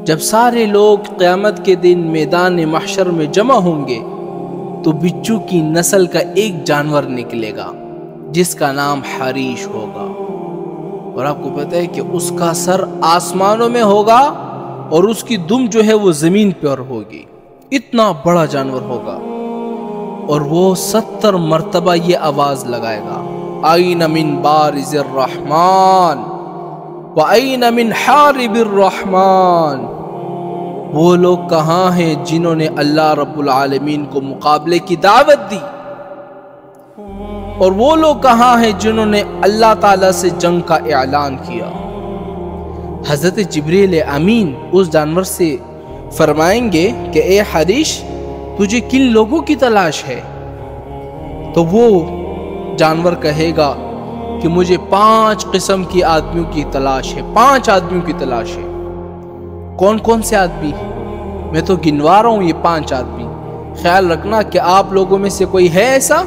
جب سارے لوگ قیامت کے دن میدان محشر میں جمع ہوں گے تو بچو کی نسل کا ایک جانور نکلے گا جس کا نام حریش ہوگا، اور آپ کو پتہ ہے کہ اس کا سر آسمانوں میں ہوگا اور اس کی دم جو ہے وہ زمین پر ہوگی، اتنا بڑا جانور ہوگا، اور وہ 70 مرتبہ یہ آواز لگائے گا، آئین من بارز الرحمن وَأَيْنَ مِنْ حَارِبِ الرَّحْمَنِ، وہ لوگ کہاں ہیں جنہوں نے اللہ رب العالمین کو مقابلے کی دعوت دی، اور وہ لوگ کہاں ہیں جنہوں نے اللہ تعالیٰ سے جنگ کا اعلان کیا۔ حضرت جبریل امین اس جانور سے فرمائیں گے کہ اے حریش، تجھے کن لوگوں کی تلاش ہے؟ تو وہ جانور کہے گا کہ مجھے 5 قسم کی آدمیوں کی تلاش ہے، 5 آدمیوں کی تلاش ہے۔ کون کون سے آدمی؟ میں تو گنوا رہا ہوں یہ 5 آدمی، خیال رکھنا کہ آپ لوگوں میں سے کوئی ہے ایسا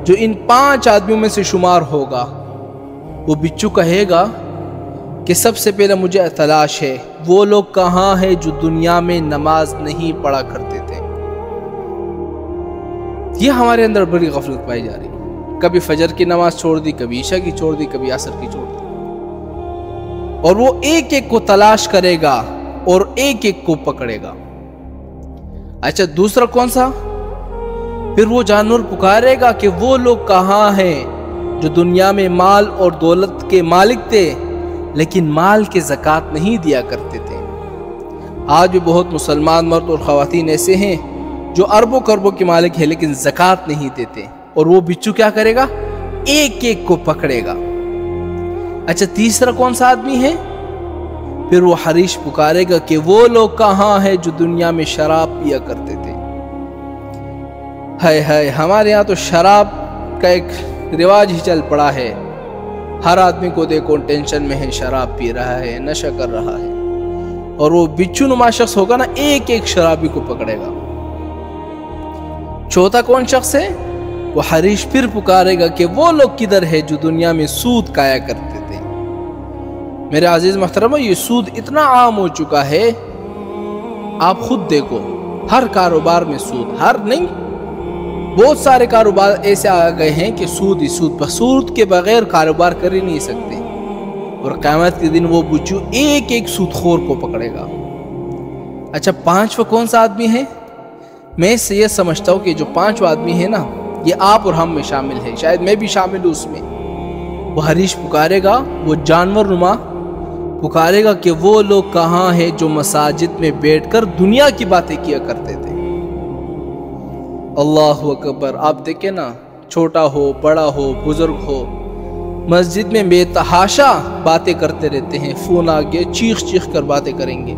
جو ان 5 آدمیوں میں سے شمار ہوگا۔ وہ بچو کہے گا کہ سب سے پہلے مجھے تلاش ہے وہ لوگ کہاں ہیں جو دنیا میں نماز نہیں پڑھا کرتے تھے۔ یہ ہمارے اندر بڑی غفلت پائی جا رہی ہے، کبھی فجر کی نماز چھوڑ دی، کبھی عشاء کی چھوڑ دی، کبھی عصر کی چھوڑ دی، اور وہ ایک ایک کو تلاش کرے گا اور ایک ایک کو پکڑے گا۔ اچھا دوسرا کون سا؟ پھر وہ جانور پکارے گا کہ وہ لوگ کہاں ہیں جو دنیا میں مال اور دولت کے مالک تھے لیکن مال کے زکوٰۃ نہیں دیا کرتے تھے۔ آج بھی بہت مسلمان مرد اور خواتین ایسے ہیں جو اربوں کربوں کے مالک ہیں لیکن زکوٰۃ نہیں دیتے، اور وہ بچو کیا کرے گا؟ ایک ایک کو پکڑے گا۔ اچھا تیسرا کون سا آدمی ہے؟ پھر وہ حریش پکارے گا کہ وہ لوگ کہاں ہیں جو دنیا میں شراب پیا کرتے تھے۔ ہائے ہائے، ہمارے یہاں تو شراب کا ایک رواج ہی چل پڑا ہے، ہر آدمی کو دیکھو ٹینشن میں ہے، شراب پی رہا ہے، نشہ کر رہا ہے، اور وہ بچو نما شخص ہوگا نا، ایک ایک شرابی کو پکڑے گا۔ چوتھا کون شخص ہے؟ وہ حریش پھر پکارے گا کہ وہ لوگ کدھر ہے جو دنیا میں سود کھایا کرتے تھے۔ میرے عزیز محترمہ، یہ سود اتنا عام ہو چکا ہے، آپ خود دیکھو، ہر کاروبار میں سود، ہر نہیں بہت سارے کاروبار ایسے آ گئے ہیں کہ سود ہی سود، سود کے بغیر کاروبار کر ہی نہیں سکتے، اور قیامت کے دن وہ بچو ایک ایک سود خور کو پکڑے گا۔ اچھا 5واں کون سا آدمی ہے؟ میں اس سے یہ سمجھتا ہوں کہ جو 5واں آدمی ہے نا، یہ آپ اور ہم میں شامل ہے، شاید میں بھی شامل ہوں اس میں۔ وہ حریش پکارے گا، وہ جانور نما پکارے گا کہ وہ لوگ کہاں ہیں جو مساجد میں بیٹھ کر دنیا کی باتیں کیا کرتے تھے۔ اللہ اکبر، آپ دیکھیں نا، چھوٹا ہو بڑا ہو بزرگ ہو، مسجد میں بے تحاشا باتیں کرتے رہتے ہیں، فون آگے چیخ چیخ کر باتیں کریں گے۔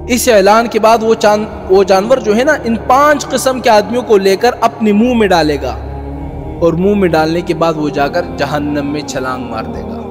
اس اعلان کے بعد وہ جانور جو ہے نا، ان 5 قسم کے آدمیوں کو لے کر اپنے منہ میں ڈالے گا، اور منہ میں ڈالنے کے بعد وہ جا کر جہنم میں چھلانگ مار دے گا۔